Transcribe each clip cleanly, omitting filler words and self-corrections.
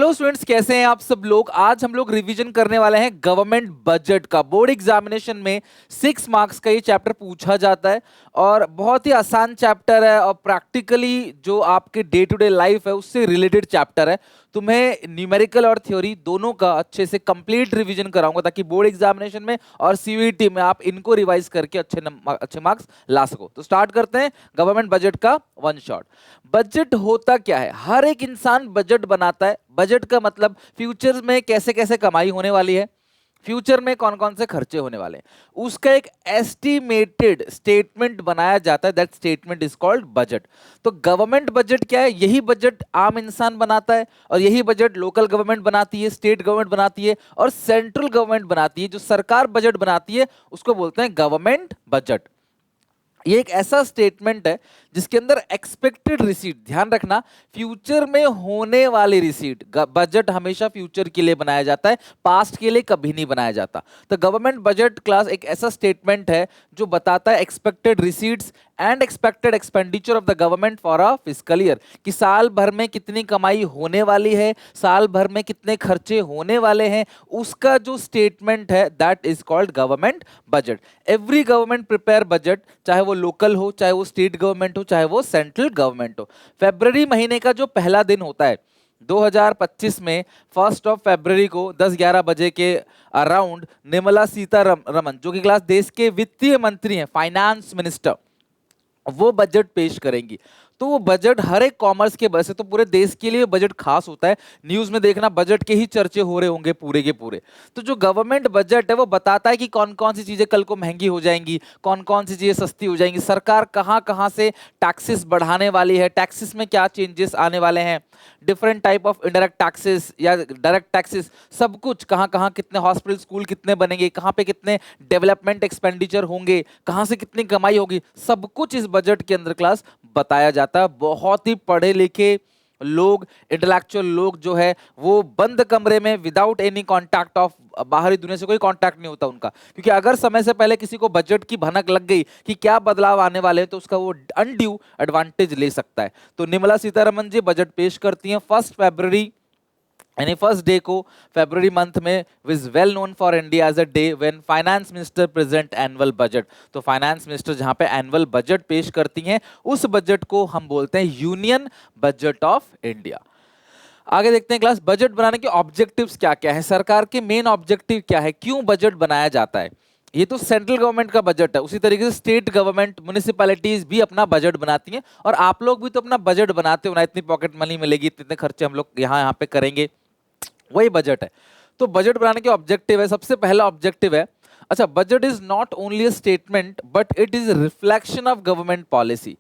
Hello students, कैसे हैं आप सब लोग। आज हम लोग रिवीजन करने वाले हैं गवर्नमेंट बजट का। बोर्ड एग्जामिनेशन में 6 मार्क्स का ये चैप्टर पूछा जाता है और बहुत ही आसान चैप्टर है और प्रैक्टिकली जो आपके डे टू डे लाइफ है उससे रिलेटेड चैप्टर है। तुम्हें न्यूमेरिकल और थ्योरी दोनों का अच्छे से कंप्लीट रिवीजन कराऊंगा ताकि बोर्ड एग्जामिनेशन में और सीयूईटी में आप इनको रिवाइज करके अच्छे मार्क्स ला सको। तो स्टार्ट करते हैं गवर्नमेंट बजट का वन शॉट। बजट होता क्या है? हर एक इंसान बजट बनाता है। बजट का मतलब फ्यूचर में कैसे कैसे कमाई होने वाली है, फ्यूचर में कौन कौन से खर्चे होने वाले हैं, उसका एक एस्टिमेटेड स्टेटमेंट बनाया जाता है। That statement is called budget. तो गवर्नमेंट बजट क्या है? यही बजट आम इंसान बनाता है और यही बजट लोकल गवर्नमेंट बनाती है, स्टेट गवर्नमेंट बनाती है और सेंट्रल गवर्नमेंट बनाती है। जो सरकार बजट बनाती है उसको बोलते हैं गवर्नमेंट बजट। ये एक ऐसा स्टेटमेंट है जिसके अंदर एक्सपेक्टेड रिसीट, ध्यान रखना, फ्यूचर में होने वाली रिसीट। बजट हमेशा फ्यूचर के लिए बनाया जाता है, पास्ट के लिए कभी नहीं बनाया जाता। तो गवर्नमेंट बजट क्लास एक ऐसा स्टेटमेंट है जो बताता है expected receipts and expected expenditure of the government for a fiscal year, कि साल भर में कितनी कमाई होने वाली है, साल भर में कितने खर्चे होने वाले हैं, उसका जो स्टेटमेंट है that is called government budget. Every government prepare budget, चाहे वो लोकल हो, चाहे वो स्टेट गवर्नमेंट हो, चाहे वो सेंट्रल गवर्नमेंट हो। फरवरी महीने का जो पहला दिन होता है 2025 में, 1 फरवरी को 10-11 बजे के अराउंड निर्मला सीतारमन, जो कि क्लास देश के वित्तीय मंत्री हैं, फाइनेंस मिनिस्टर, वो बजट पेश करेंगी। तो वो बजट हर एक कॉमर्स के वजह से तो पूरे देश के लिए बजट खास होता है। न्यूज में देखना बजट के ही चर्चे हो रहे होंगे पूरे के पूरे। तो जो गवर्नमेंट बजट है वो बताता है कि कौन कौन सी चीजें कल को महंगी हो जाएंगी, कौन कौन सी चीजें सस्ती हो जाएंगी, सरकार कहाँ कहाँ से टैक्सेस बढ़ाने वाली है, टैक्सेस में क्या चेंजेस आने वाले हैं, different type of indirect taxes या डायरेक्ट टैक्सेस, सब कुछ, कहाँ कहाँ कितने हॉस्पिटल स्कूल कितने बनेंगे, कहाँ पे कितने डेवलपमेंट एक्सपेंडिचर होंगे, कहाँ से कितनी कमाई होगी, सब कुछ इस बजट के अंदर क्लास बताया जाता है। बहुत ही पढ़े लिखे लोग, इंटेलेक्चुअल लोग जो है वो बंद कमरे में विदाउट एनी कांटेक्ट ऑफ बाहरी दुनिया से कोई कांटेक्ट नहीं होता उनका, क्योंकि अगर समय से पहले किसी को बजट की भनक लग गई कि क्या बदलाव आने वाले हैं तो उसका वो अनड्यू एडवांटेज ले सकता है। तो निर्मला सीतारमन जी बजट पेश करती हैं 1 फरवरी, यानी फर्स्ट डे को फरवरी मंथ में, which is well known for India as a day when finance minister present annual budget. तो फाइनेंस मिनिस्टर जहां पे एनुअल बजट पेश करती हैं उस बजट को हम बोलते हैं यूनियन बजट ऑफ इंडिया। आगे देखते हैं क्लास, बजट बनाने के ऑब्जेक्टिव्स क्या क्या है, सरकार के मेन ऑब्जेक्टिव क्या है, क्यों बजट बनाया जाता है। ये तो सेंट्रल गवर्नमेंट का बजट है, उसी तरीके से स्टेट गवर्नमेंट, म्युनिसिपैलिटीज भी अपना बजट बनाती हैं और आप लोग भी तो अपना बजट बनाते हो ना, इतनी पॉकेट मनी मिलेगी, इतने खर्चे हम लोग यहाँ यहाँ पे करेंगे, वही बजट है। तो बजट बनाने के ऑब्जेक्टिव है, सबसे पहला ऑब्जेक्टिव है, अच्छा, budget is not only a statement but it is reflection of government policy.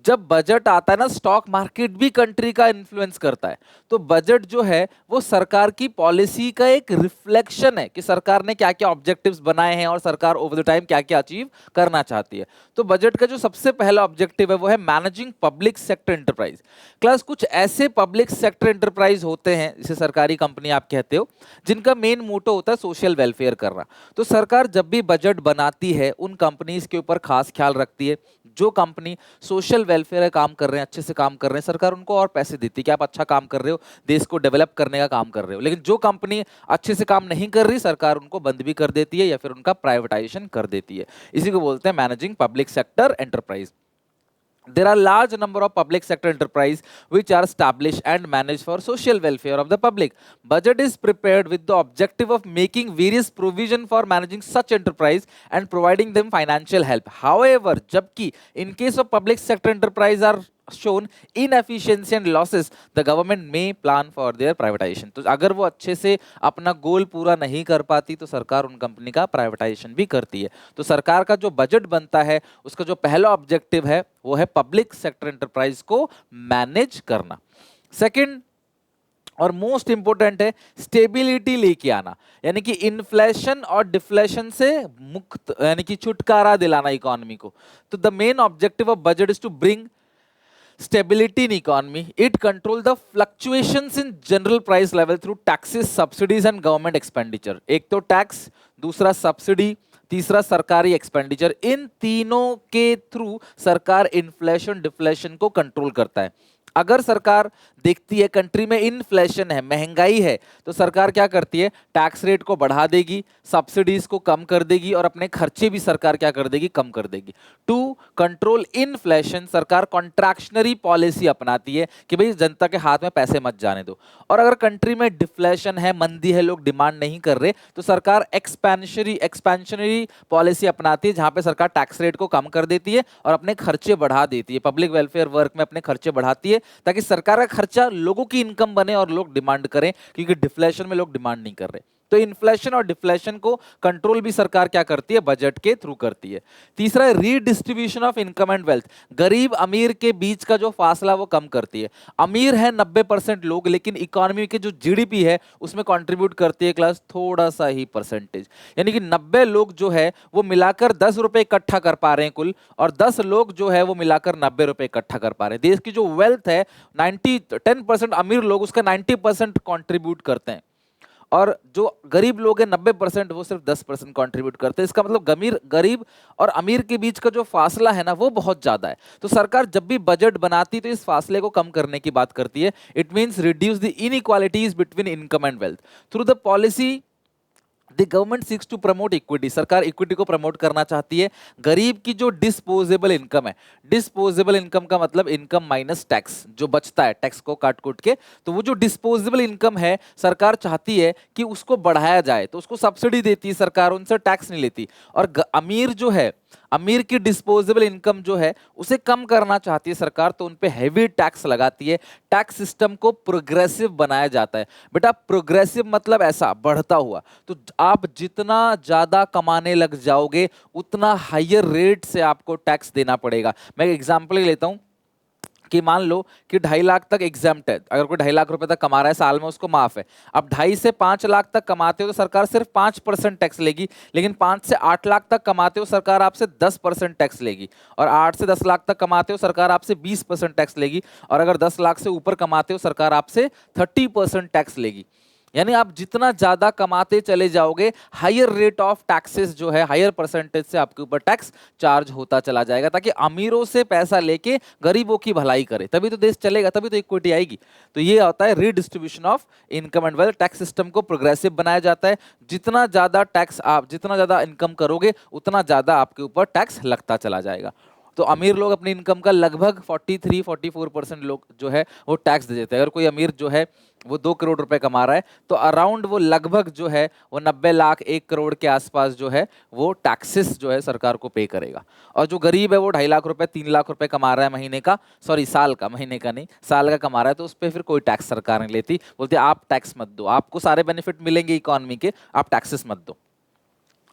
जब बजट आता है ना, स्टॉक मार्केट भी कंट्री का इन्फ्लुएंस करता है। तो बजट जो है वो सरकार की पॉलिसी का एक रिफ्लेक्शन है कि सरकार ने क्या क्या ऑब्जेक्टिव्स बनाए हैं और सरकार ओवर द टाइम क्या क्या अचीव करना चाहती है। तो बजट का जो सबसे पहला ऑब्जेक्टिव है वो है managing public sector enterprise. Class, कुछ ऐसे पब्लिक सेक्टर एंटरप्राइज होते हैं, जिसे सरकारी कंपनी आप कहते हो, जिनका मेन मोटो होता है सोशल वेलफेयर करना। तो सरकार जब भी बजट बनाती है उन कंपनीज के ऊपर खास ख्याल रखती है। जो कंपनी सोशल वेलफेयर का काम कर रहे हैं, अच्छे से काम कर रहे हैं, सरकार उनको और पैसे देती है कि आप अच्छा काम कर रहे हो, देश को डेवलप करने का काम कर रहे हो। लेकिन जो कंपनी अच्छे से काम नहीं कर रही, सरकार उनको बंद भी कर देती है या फिर उनका प्राइवेटाइजेशन कर देती है। इसी को बोलते हैं managing public sector enterprise. There are large number of public sector enterprise which are established and managed for social welfare of the public. Budget is prepared with the objective of making various provision for managing such enterprise and providing them financial help. However, जबकि in case of public sector enterprise are shown inefficiency and losses, the government may plan for their privatization. तो अगर वो अच्छे से अपना गोल पूरा नहीं कर पाती तो सरकार उन कंपनी का प्राइवेटाइजेशन भी करती है। तो सरकार का जो बजट बनता है उसका जो पहला ऑब्जेक्टिव है वो है पब्लिक सेक्टर एंटरप्राइज को मैनेज करना। सेकंड और मोस्ट इंपोर्टेंट है स्टेबिलिटी लेके आना, यानी कि इन्फ्लेशन और डिफ्लेशन से मुक्त, यानी कि छुटकारा दिलाना इकोनॉमी को। तो the main objective of budget is to bring stability in economy. It control the fluctuations in general price level through taxes, subsidies and government expenditure. एक तो टैक्स, दूसरा सब्सिडी, तीसरा सरकारी एक्सपेंडिचर, इन तीनों के थ्रू सरकार इन्फ्लेशन डिफ्लेशन को control करता है। अगर सरकार देखती है कंट्री में इन्फ्लेशन है, महंगाई है, तो सरकार क्या करती है, टैक्स रेट को बढ़ा देगी, सब्सिडीज को कम कर देगी और अपने खर्चे भी सरकार क्या कर देगी, कम कर देगी। टू कंट्रोल इन्फ्लेशन सरकार कॉन्ट्रैक्शनरी पॉलिसी अपनाती है कि भाई जनता के हाथ में पैसे मत जाने दो। और अगर कंट्री में डिफ्लेशन है, मंदी है, लोग डिमांड नहीं कर रहे, तो सरकार एक्सपेंशनरी पॉलिसी अपनाती है, जहां पे सरकार टैक्स रेट को कम कर देती है और अपने खर्चे बढ़ा देती है, पब्लिक वेलफेयर वर्क में अपने खर्चे बढ़ाती है, ताकि सरकार का खर्चा लोगों की इनकम बने और लोग डिमांड करें, क्योंकि डिफ्लेशन में लोग डिमांड नहीं कर रहे। तो इन्फ्लेशन और डिफ्लेशन को कंट्रोल भी सरकार क्या करती है, बजट के थ्रू करती है। तीसरा है redistribution of income and wealth, गरीब अमीर के बीच का जो फासला वो कम करती है। अमीर है 90% लोग, लेकिन इकोनॉमी के जो जीडीपी है उसमें कंट्रीब्यूट करती है क्लास थोड़ा सा ही परसेंटेज, यानी कि 90 लोग जो है वो मिलाकर 10 रुपए इकट्ठा कर पा रहे हैं कुल, और 10 लोग जो है वो मिलाकर 90 रुपए इकट्ठा कर पा रहे हैं। देश की जो वेल्थ है 10% अमीर लोग उसका 90% कंट्रीब्यूट करते हैं, और जो गरीब लोग हैं 90% वो सिर्फ 10% कंट्रीब्यूट करते हैं। इसका मतलब गरीब और अमीर के बीच का जो फासला है ना वो बहुत ज्यादा है। तो सरकार जब भी बजट बनाती है तो इस फासले को कम करने की बात करती है। It means reduce the inequalities between income and wealth through the policy. The government seeks to promote equity, सरकार इक्विटी को प्रमोट करना चाहती है। गरीब की जो डिस्पोजेबल इनकम है, डिस्पोजेबल इनकम का मतलब इनकम माइनस टैक्स, जो बचता है टैक्स को काट कूट के, तो वो जो डिस्पोजेबल इनकम है सरकार चाहती है कि उसको बढ़ाया जाए, तो उसको सब्सिडी देती है सरकार, उनसे टैक्स नहीं लेती। और अमीर जो है, अमीर की डिस्पोजेबल इनकम जो है उसे कम करना चाहती है सरकार, तो उनपे हैवी टैक्स लगाती है। टैक्स सिस्टम को प्रोग्रेसिव बनाया जाता है। बेटा प्रोग्रेसिव मतलब ऐसा बढ़ता हुआ, तो आप जितना ज्यादा कमाने लग जाओगे उतना हायर रेट से आपको टैक्स देना पड़ेगा। मैं एग्जांपल लेता हूं कि मान लो कि 2.5 लाख तक एग्जाम्प्ट है, अगर कोई 2.5 लाख रुपए तक कमा रहा है साल में उसको माफ है। अब 2.5 से 5 लाख तक कमाते हो तो सरकार सिर्फ 5% टैक्स लेगी, लेकिन 5 से 8 लाख तक कमाते हो सरकार आपसे 10% टैक्स लेगी, और 8 से 10 लाख तक कमाते हो सरकार आपसे 20% टैक्स लेगी, और अगर 10 लाख से ऊपर कमाते हो सरकार आपसे 30% टैक्स लेगी। यानी आप जितना ज्यादा कमाते चले जाओगे हायर रेट ऑफ टैक्सेस जो है, हायर परसेंटेज से आपके ऊपर टैक्स चार्ज होता चला जाएगा, ताकि अमीरों से पैसा लेके गरीबों की भलाई करे, तभी तो देश चलेगा, तभी तो इक्विटी आएगी। तो ये होता है redistribution of income and wealth. Tax system को प्रोग्रेसिव बनाया जाता है, जितना ज्यादा टैक्स आप जितना ज्यादा इनकम करोगे उतना ज्यादा आपके ऊपर टैक्स लगता चला जाएगा। तो अमीर लोग अपनी इनकम का लगभग 43-44% लोग जो है वो टैक्स दे देते हैं। अगर कोई अमीर जो है वो 2 करोड़ रुपए कमा रहा है तो अराउंड वो लगभग जो है वो 90 लाख 1 करोड़ के आसपास जो है वो टैक्सेस जो है सरकार को पे करेगा। और जो गरीब है वो 2.5 लाख रुपए 3 लाख रुपए कमा रहा है महीने का, सॉरी साल का, महीने का नहीं साल का कमा रहा है, तो उस पर फिर कोई टैक्स सरकार नहीं लेती, बोलते आप टैक्स मत दो, आपको सारे बेनिफिट मिलेंगे इकोनॉमी के, आप टैक्सेस मत दो।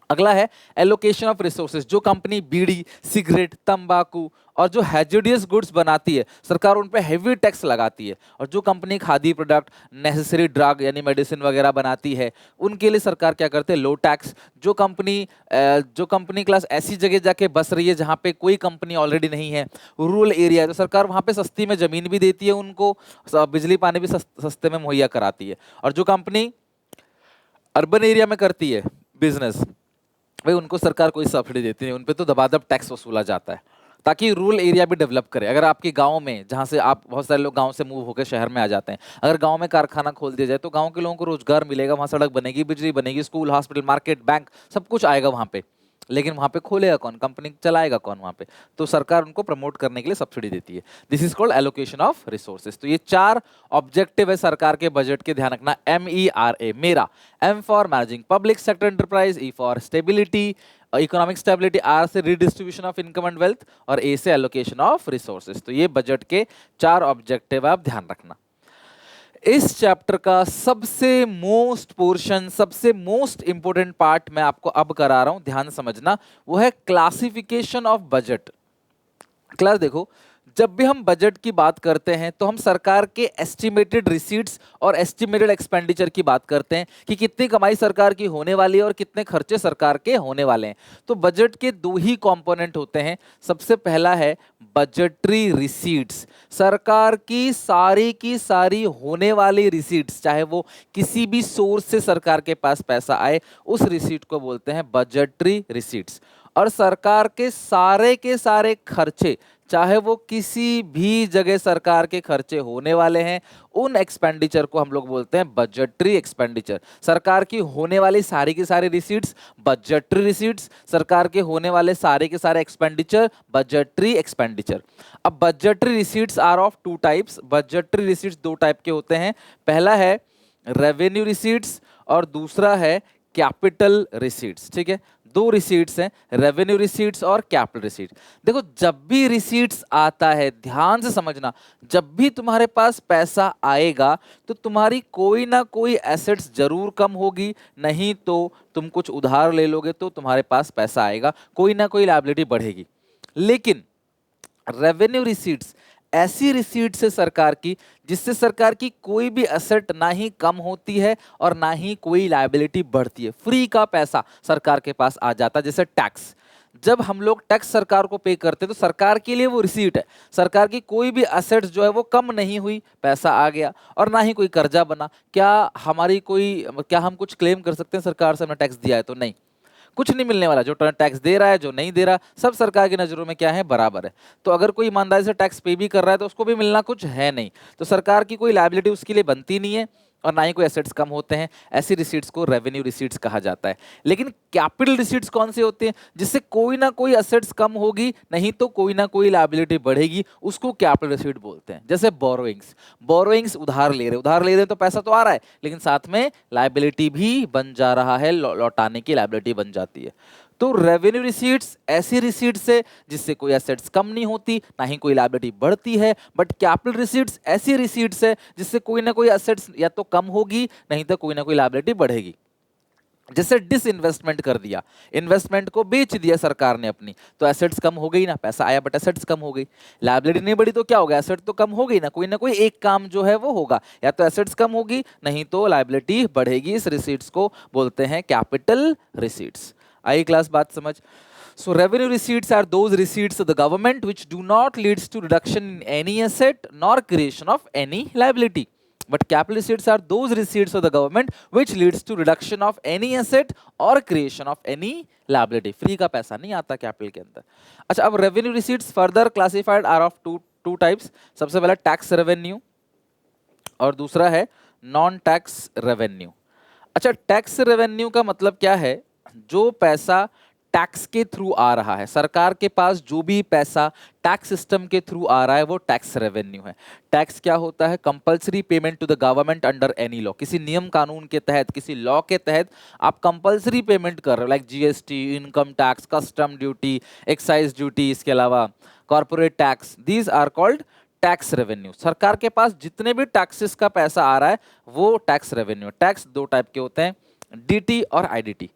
अगला है एलोकेशन ऑफ रिसोर्सेज। जो कंपनी बीड़ी, सिगरेट, तंबाकू और जो हैजर्डियस गुड्स बनाती है सरकार उन पे हैवी टैक्स लगाती है, और जो company khadi product, necessary drug यानी मेडिसिन वगैरह बनाती है उनके लिए सरकार क्या करते हैं, लो टैक्स। जो कंपनी क्लास ऐसी जगह जाके बस रही है जहाँ पे कोई कंपनी ऑलरेडी नहीं है, रूरल एरिया है, तो सरकार वहाँ पे सस्ती में जमीन भी देती है उनको, बिजली पानी भी सस्ते में मुहैया कराती है। और जो कंपनी अर्बन एरिया में करती है बिजनेस, भाई उनको सरकार कोई सब्सिडी देती नहीं, उन पे तो दबादब टैक्स वसूला जाता है, ताकि रूरल एरिया भी डेवलप करे। अगर आपके गांव में, जहां से आप बहुत सारे लोग गांव से मूव होकर शहर में आ जाते हैं, अगर गांव में कारखाना खोल दिया जाए तो गांव के लोगों को रोजगार मिलेगा, वहां सड़क बनेगी, बिजली बनेगी, स्कूल, हॉस्पिटल, मार्केट, बैंक सब कुछ आएगा वहां पे। लेकिन वहां पे खोलेगा कौन, कंपनी चलाएगा कौन वहां पे, तो सरकार उनको प्रमोट करने के लिए सब्सिडी देती है। This is called allocation of resources. तो ये 4 ऑब्जेक्टिव है सरकार के बजट के, ध्यान रखना। MERA, मेरा, M for managing public sector enterprise, E for stability, economic stability, R से redistribution of income and wealth, और A से एलोकेशन ऑफ रिसोर्सेज। तो ये बजट के 4 ऑब्जेक्टिव, आप ध्यान रखना। इस चैप्टर का सबसे मोस्ट पोर्शन, सबसे मोस्ट इंपोर्टेंट पार्ट मैं आपको अब करा रहा हूं, ध्यान समझना, वो है क्लासिफिकेशन ऑफ बजट। क्लास देखो, जब भी हम बजट की बात करते हैं तो हम सरकार के एस्टिमेटेड रिसीट्स और एस्टिमेटेड एक्सपेंडिचर की बात करते हैं कि कितनी कमाई सरकार की होने वाली है और कितने खर्चे सरकार के होने वाले हैं। तो बजट के 2 ही कंपोनेंट होते हैं। सबसे पहला है बजटरी रिसीट्स, सरकार की सारी होने वाली रिसीट्स, चाहे वो किसी भी सोर्स से सरकार के पास पैसा आए, उस रिसीट को बोलते हैं बजटरी रिसीट्स। और सरकार के सारे खर्चे, चाहे वो किसी भी जगह सरकार के खर्चे होने वाले हैं, उन एक्सपेंडिचर को हम लोग बोलते हैं बजटरी एक्सपेंडिचर। सरकार की होने वाली सारी की सारी रिसीट्स बजटरी रिसीट्स, सरकार के होने वाले सारे के सारे एक्सपेंडिचर बजटरी एक्सपेंडिचर। अब budgetary receipts are of two types. Budgetary receipts दो टाइप के होते हैं, पहला है रेवेन्यू रिसीट्स और दूसरा है कैपिटल रिसीट्स। ठीक है, दो रिसीट्स हैं, रेवेन्यू रिसीट्स और कैपिटल रिसीट्स। देखो जब भी रिसीट्स आता है, ध्यान से समझना, जब भी तुम्हारे पास पैसा आएगा तो तुम्हारी कोई ना कोई एसेट्स जरूर कम होगी, नहीं तो तुम कुछ उधार ले लोगे तो तुम्हारे पास पैसा आएगा, कोई ना कोई लायबिलिटी बढ़ेगी। लेकिन रेवेन्यू रिसीट्स ऐसी रिसीट्स है सरकार की जिससे सरकार की कोई भी एसेट ना ही कम होती है और ना ही कोई लायबिलिटी बढ़ती है। फ्री का पैसा सरकार के पास आ जाता है। जैसे टैक्स, जब हम लोग टैक्स सरकार को पे करते हैं तो सरकार के लिए वो रिसीट है, सरकार की कोई भी एसेट्स जो है वो कम नहीं हुई, पैसा आ गया, और ना ही कोई कर्जा बना। क्या हम कुछ क्लेम कर सकते हैं सरकार से हमने टैक्स दिया है? तो नहीं, कुछ नहीं मिलने वाला। जो टैक्स दे रहा है, जो नहीं दे रहा, सब सरकार की नजरों में क्या है, बराबर है। तो अगर कोई ईमानदारी से टैक्स पे भी कर रहा है तो उसको भी मिलना कुछ है नहीं, तो सरकार की कोई लायबिलिटी उसके लिए बनती नहीं है और ना ही कोई एसेट्स कम होते हैं। ऐसी रिसीट्स को रेवेन्यू रिसीट्स कहा जाता है। लेकिन कैपिटल रिसीट्स कौन से होते हैं? जिससे कोई ना कोई एसेट्स कम होगी, नहीं तो कोई ना कोई लायबिलिटी बढ़ेगी, उसको कैपिटल रिसीट बोलते हैं। जैसे बोरोइंग्स, बोरोइंग्स उधार ले रहे तो पैसा तो आ रहा है, लेकिन साथ में लायबिलिटी भी बन जा रहा है, लौटाने की लायबिलिटी बन जाती है। तो रेवेन्यू रिसीट्स ऐसी रिसीट्स है जिससे कोई एसेट्स कम नहीं होती, ना ही कोई लायबिलिटी बढ़ती है। बट कैपिटल रिसीट्स ऐसी रिसीट्स है जिससे कोई ना कोई एसेट्स या तो कम होगी, नहीं तो कोई ना कोई लायबिलिटी बढ़ेगी। जैसे डिसइन्वेस्टमेंट कर दिया, इन्वेस्टमेंट को बेच दिया सरकार ने अपनी, तो एसेट्स कम हो गई ना, पैसा आया बट एसेट्स कम हो गई। लायबिलिटी नहीं बढ़ी तो क्या होगा, एसेट तो कम हो गई ना, कोई एक काम जो है वो होगा, या तो एसेट्स कम होगी नहीं तो लायबिलिटी बढ़ेगी। इस रिसीट्स को बोलते हैं कैपिटल रिसीट्स। आई क्लास बात समझ? So revenue receipts are those receipts of the government which do not leads to reduction in any asset nor creation of any liability. But capital receipts are those receipts of the government which leads to reduction of any asset or creation of any liability. Free का पैसा नहीं आता capital के अंदर। अच्छा, अब revenue receipts further classified are of two types. सबसे पहला टैक्स रेवेन्यू और दूसरा है नॉन टैक्स रेवेन्यू। अच्छा, टैक्स रेवेन्यू का मतलब क्या है? जो पैसा टैक्स के थ्रू आ रहा है, सरकार के पास जो भी पैसा टैक्स सिस्टम के थ्रू आ रहा है वो टैक्स रेवेन्यू है। टैक्स क्या होता है? Compulsory payment to the government under any law. किसी नियम कानून के तहत, किसी लॉ के तहत आप कंपल्सरी पेमेंट कर रहे हो, like GST, income tax, custom duty, excise duty, इसके अलावा corporate tax, these are called tax revenue. सरकार के पास जितने भी टैक्सेस का पैसा आ रहा है वो टैक्स रेवेन्यू। टैक्स दो टाइप के होते हैं, डीटी और आईडीटी,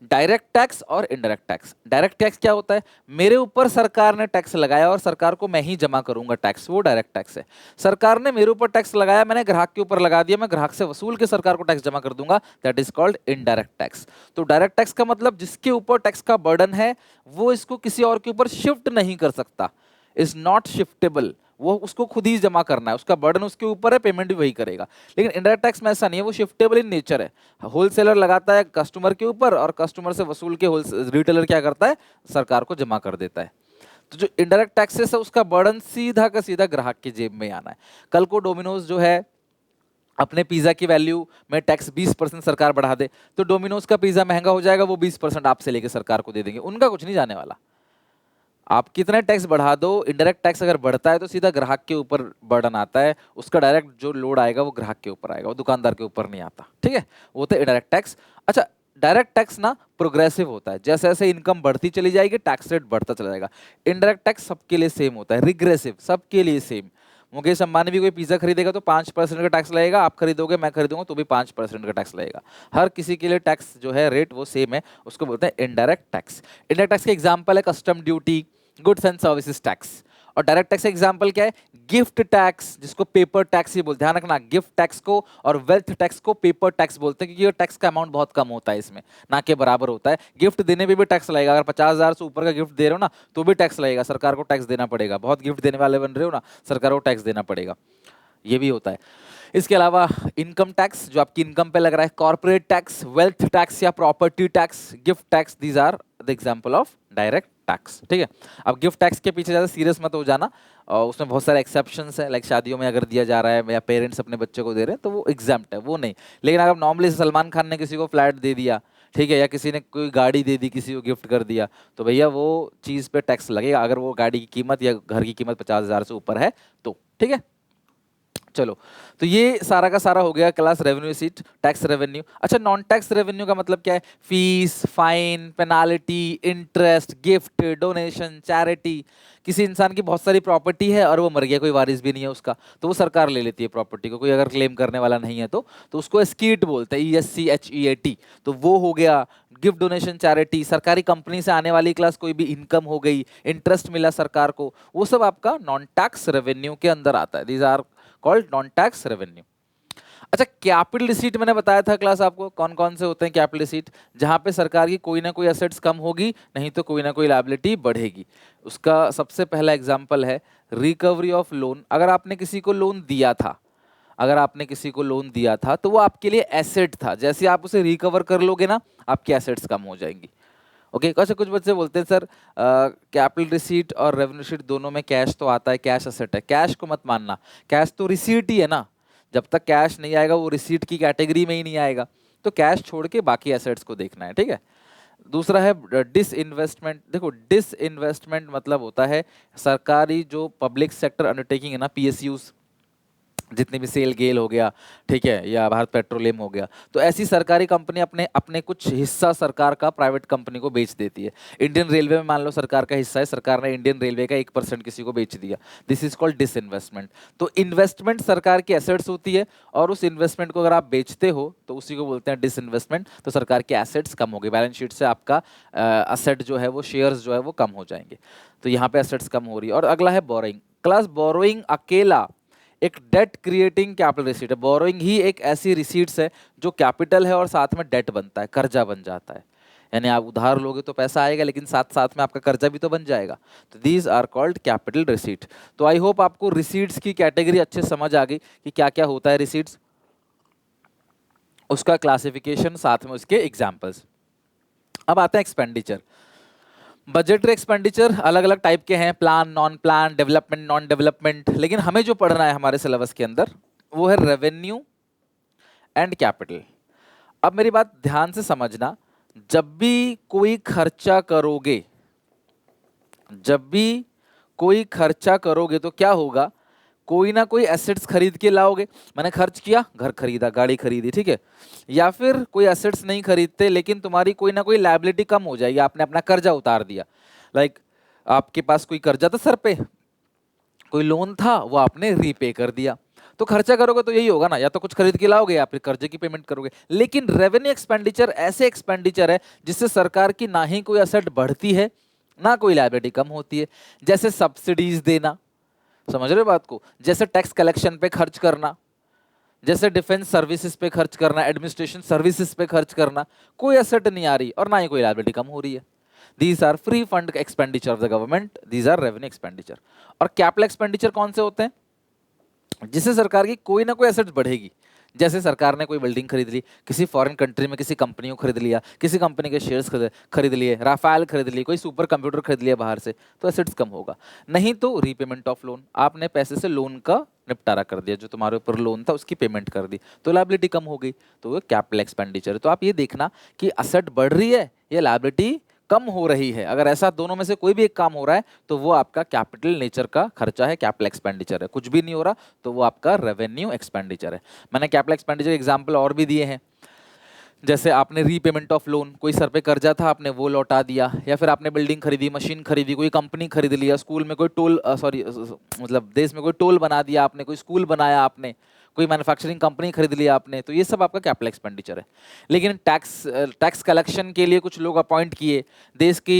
डायरेक्ट टैक्स और इनडायरेक्ट टैक्स। डायरेक्ट टैक्स क्या होता है? मेरे ऊपर सरकार ने टैक्स लगाया और सरकार को मैं ही जमा करूंगा टैक्स, वो डायरेक्ट टैक्स है। सरकार ने मेरे ऊपर टैक्स लगाया, मैंने ग्राहक के ऊपर लगा दिया, मैं ग्राहक से वसूल के सरकार को टैक्स जमा कर दूंगा, that is called indirect tax. तो डायरेक्ट टैक्स का मतलब जिसके ऊपर टैक्स का बर्डन है वो इसको किसी और के ऊपर शिफ्ट नहीं कर सकता, इज नॉट शिफ्टेबल, वो उसको खुद ही जमा करना है, उसका बर्डन उसके ऊपर है, पेमेंट भी वही करेगा। लेकिन इनडायरेक्ट टैक्स में ऐसा नहीं है, वो शिफ्टेबल इन नेचर है। होलसेलर लगाता है कस्टमर के ऊपर और कस्टमर से वसूल के रिटेलर क्या करता है, सरकार को जमा कर देता है। तो जो इनडायरेक्ट टैक्सेस है उसका बर्डन सीधा का सीधा ग्राहक की जेब में आना है। कल को डोमिनोज जो है अपने पिज्जा की वैल्यू में टैक्स 20% सरकार बढ़ा दे तो डोमिनोज का पिज्जा महंगा हो जाएगा, वो 20% आपसे लेके सरकार को दे देंगे, उनका कुछ नहीं जाने वाला। आप कितने टैक्स बढ़ा दो, इनडायरेक्ट टैक्स अगर बढ़ता है तो सीधा ग्राहक के ऊपर बर्डन आता है, उसका डायरेक्ट जो लोड आएगा वो ग्राहक के ऊपर आएगा, वो दुकानदार के ऊपर नहीं आता। ठीक है, वो तो इनडायरेक्ट टैक्स। अच्छा, डायरेक्ट टैक्स ना प्रोग्रेसिव होता है, जैसे जैसे इनकम बढ़ती चली जाएगी टैक्स रेट बढ़ता चला जाएगा। इनडायरेक्ट टैक्स सबके लिए सेम होता है, रिग्रेसिव, सबके लिए सेम। मुकेश अंबानी भी कोई पिज्जा खरीदेगा तो 5% का टैक्स लगेगा, आप खरीदोगे, मैं खरीदूंगा तो भी 5% का टैक्स लगेगा। हर किसी के लिए टैक्स जो है रेट वो सेम है, उसको बोलते हैं इनडायरेक्ट टैक्स। इनडायरेक्ट टैक्स के एग्जाम्पल है custom duty, goods and services tax. और डायरेक्ट टैक्स का एग्जांपल क्या है? गिफ्ट टैक्स, जिसको पेपर टैक्स ही बोलते हैं, ध्यान रखना, गिफ्ट टैक्स को और वेल्थ टैक्स को पेपर टैक्स बोलते हैं, क्योंकि ये टैक्स का अमाउंट बहुत कम होता है, इसमें ना के बराबर होता है। गिफ्ट देने में भी टैक्स लगेगा, अगर 50,000 से ऊपर का गिफ्ट दे रहे हो ना तो भी टैक्स लगेगा, सरकार को टैक्स देना पड़ेगा। बहुत गिफ्ट देने वाले बन रहे हो ना, सरकार को टैक्स देना पड़ेगा, ये भी होता है। इसके अलावा इनकम टैक्स जो आपकी इनकम पे लग रहा है, कॉर्पोरेट टैक्स, वेल्थ टैक्स या property tax, gift tax, these are the example of direct tax, ठीक है। अब गिफ्ट टैक्स के पीछे ज़्यादा सीरियस मत हो जाना, और उसमें बहुत सारे एक्सेप्शंस हैं, लाइक शादियों में अगर दिया जा रहा है या पेरेंट्स अपने बच्चे को दे रहे हैं तो वो एग्जाम्प्ट है, वो नहीं। लेकिन अगर नॉर्मली सलमान खान ने किसी को फ्लैट दे दिया, ठीक है, या किसी ने कोई गाड़ी दे दी, किसी को गिफ्ट कर दिया, तो भैया वो चीज़ पे टैक्स लगेगा, अगर वो गाड़ी की कीमत या घर की कीमत 50,000 से ऊपर है तो, ठीक है। चलो, तो ये सारा का सारा हो गया class revenue seat, tax revenue. अच्छा, नॉन टैक्स रेवेन्यू का मतलब क्या है? Fees, fine, penalty, interest, gift, donation, charity. किसी इंसान की बहुत सारी प्रॉपर्टी है और वो मर गया, कोई वारिस भी नहीं है उसका, तो वो सरकार ले लेती है प्रॉपर्टी को, कोई अगर क्लेम करने वाला नहीं है तो उसको एस्कीट बोलते हैं, ESCHEAT। तो वो हो गया। गिफ्ट, डोनेशन, चैरिटी, सरकारी कंपनी से आने वाली क्लास कोई भी इनकम हो गई, इंटरेस्ट मिला सरकार को, वो सब आपका नॉन टैक्स रेवेन्यू के अंदर आता है। These are called non tax revenue. अच्छा, कैपिटल रिसीट मैंने बताया था क्लास आपको, कौन कौन से होते हैं कैपिटल रिसीट? जहां पे सरकार की कोई ना कोई एसेट्स कम होगी, नहीं तो कोई ना कोई लायबिलिटी बढ़ेगी। उसका सबसे पहला एग्जांपल है रिकवरी ऑफ लोन। अगर आपने किसी को लोन दिया था, अगर आपने किसी को लोन दिया था तो वो आपके लिए एसेट था, जैसे आप उसे रिकवर कर लोगे ना, आपकी एसेट्स कम हो जाएंगी। ओके, अच्छा, कुछ बच्चे बोलते हैं सर कैपिटल रिसीट और रेवेन्यू रिसीट दोनों में कैश तो आता है, कैश एसेट है। कैश को मत मानना, कैश तो रिसीट ही है ना, जब तक कैश नहीं आएगा वो रिसीट की कैटेगरी में ही नहीं आएगा। तो कैश छोड़ के बाकी एसेट्स को देखना है, ठीक है। दूसरा है डिसइन्वेस्टमेंट। देखो, डिसइन्वेस्टमेंट मतलब होता है सरकारी जो पब्लिक सेक्टर अंडरटेकिंग है ना, PSUs, जितनी भी सेल गेल हो गया, ठीक है, या भारत पेट्रोलियम हो गया, तो ऐसी सरकारी कंपनी अपने अपने कुछ हिस्सा सरकार का प्राइवेट कंपनी को बेच देती है। इंडियन रेलवे में मान लो सरकार का हिस्सा है, सरकार ने इंडियन रेलवे का 1% किसी को बेच दिया, दिस इज कॉल्ड डिसइन्वेस्टमेंट। तो इन्वेस्टमेंट सरकार की एसेट्स होती है, और उस इन्वेस्टमेंट को अगर आप बेचते हो तो उसी को बोलते हैं डिसइन्वेस्टमेंट। तो सरकार की एसेट्स कम हो गई, बैलेंस शीट से आपका असेट जो है वो, शेयर्स जो है वो कम हो जाएंगे। तो यहाँ पे एसेट्स कम हो रही है। और अगला है बोरोइंग। क्लास बोरोइंग अकेला एक डेट क्रिएटिंग कैपिटल रिसीट है। बोरोइंग ही एक ऐसी रिसीट्स है जो कैपिटल है और साथ में डेट बनता है, कर्जा बन जाता है। यानी आप उधार लोगे तो पैसा आएगा, लेकिन साथ साथ में आपका कर्जा भी तो बन जाएगा। तो these are called capital receipt. तो आई होप आपको रिसीट्स की कैटेगरी अच्छे समझ आ गई कि क्या क्या होता है रिसीट्स, उसका क्लासिफिकेशन, साथ में उसके एग्जाम्पल्स। अब आते हैं एक्सपेंडिचर। बजटरी एक्सपेंडिचर अलग अलग टाइप के हैं, plan, non plan, development, non development. लेकिन हमें जो पढ़ना है हमारे सिलेबस के अंदर वो है रेवेन्यू एंड कैपिटल। अब मेरी बात ध्यान से समझना, जब भी कोई खर्चा करोगे, जब भी कोई खर्चा करोगे तो क्या होगा, कोई ना कोई एसेट्स खरीद के लाओगे। मैंने खर्च किया, घर खरीदा, गाड़ी खरीदी, ठीक है। या फिर कोई एसेट्स नहीं खरीदते, लेकिन तुम्हारी कोई ना कोई लायबिलिटी कम हो जाएगी, आपने अपना कर्जा उतार दिया। लाइक आपके पास कोई कर्जा था सर पे, कोई लोन था, वो आपने रीपे कर दिया। तो खर्चा करोगे तो यही होगा ना, या तो कुछ खरीद के लाओगे या फिर कर्जे की पेमेंट करोगे। लेकिन रेवेन्यू एक्सपेंडिचर ऐसे एक्सपेंडिचर है जिससे सरकार की ना ही कोई एसेट बढ़ती है, ना कोई लायबिलिटी कम होती है। जैसे सब्सिडीज देना, समझ रहे हो बात को, जैसे टैक्स कलेक्शन पे खर्च करना, जैसे डिफेंस सर्विसेज पे खर्च करना, एडमिनिस्ट्रेशन सर्विसेज पे खर्च करना। कोई एसेट नहीं आ रही और ना ही कोई लायबिलिटी कम हो रही है। These are free fund expenditure of the government, these are revenue expenditure. और कैपिटल एक्सपेंडिचर कौन से होते हैं? जिससे सरकार की कोई ना कोई एसेट्स बढ़ेगी। जैसे सरकार ने कोई बिल्डिंग खरीद ली, किसी फॉरेन कंट्री में किसी कंपनी को खरीद लिया, किसी कंपनी के शेयर्स खरीद लिए, राफेल खरीद लिए, कोई सुपर कंप्यूटर खरीद लिया बाहर से, तो एसेट्स कम होगा। नहीं तो रीपेमेंट ऑफ लोन, आपने पैसे से लोन का निपटारा कर दिया, जो तुम्हारे ऊपर लोन था उसकी पेमेंट कर दी, तो लायबिलिटी कम हो गई, तो वो कैपिटल एक्सपेंडिचर। तो आप ये देखना कि एसेट बढ़ रही है या लायबिलिटी कम हो रही है। अगर ऐसा दोनों में से कोई भी एक काम हो रहा है तो वो आपका कैपिटल नेचर का खर्चा है, कैपिटल एक्सपेंडिचर है। कुछ भी नहीं हो रहा तो वो आपका रेवेन्यू एक्सपेंडिचर है। मैंने कैपिटल एक्सपेंडिचर एग्जांपल और भी दिए हैं, जैसे आपने रीपेमेंट ऑफ लोन, कोई सर पे कर्जा था आपने वो लौटा दिया, या फिर आपने बिल्डिंग खरीदी, मशीन खरीदी, कोई कंपनी खरीद लिया, स्कूल में कोई टोल मतलब देश में कोई टोल बना दिया आपने, कोई स्कूल बनाया आपने, कोई मैन्युफैक्चरिंग कंपनी खरीद लिया आपने, तो ये सब आपका कैपिटल एक्सपेंडिचर है। लेकिन टैक्स कलेक्शन के लिए कुछ लोग अपॉइंट किए, देश की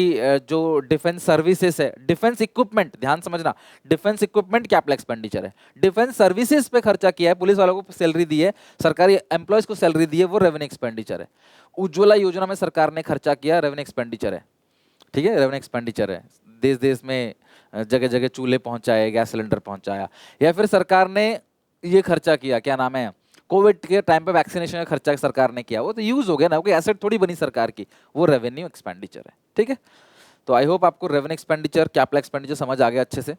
जो डिफेंस सर्विसेज है, डिफेंस इक्विपमेंट, ध्यान समझना, डिफेंस इक्विपमेंट कैपिटल एक्सपेंडिचर है। डिफेंस सर्विसेज पे खर्चा किया है, पुलिस वालों को सैलरी दी है, सरकारी एम्प्लॉयज को सैलरी दी है, वो रेवेन्यू एक्सपेंडिचर है। उज्ज्वला योजना में सरकार ने खर्चा किया, रेवेन्यू एक्सपेंडिचर है, ठीक है, रेवेन्यू एक्सपेंडिचर है। देश देश में जगह जगह चूल्हे पहुंचाए, गैस सिलेंडर पहुंचाया। या फिर सरकार ने ये खर्चा किया, क्या नाम है, कोविड के टाइम पे वैक्सीनेशन का खर्चा सरकार ने किया, वो तो यूज हो गया ना, कोई एसेट थोड़ी बनी सरकार की, वो रेवेन्यू एक्सपेंडिचर है, ठीक है। तो आई होप आपको रेवेन्यू एक्सपेंडिचर, कैपिटल एक्सपेंडिचर समझ आ गया अच्छे से।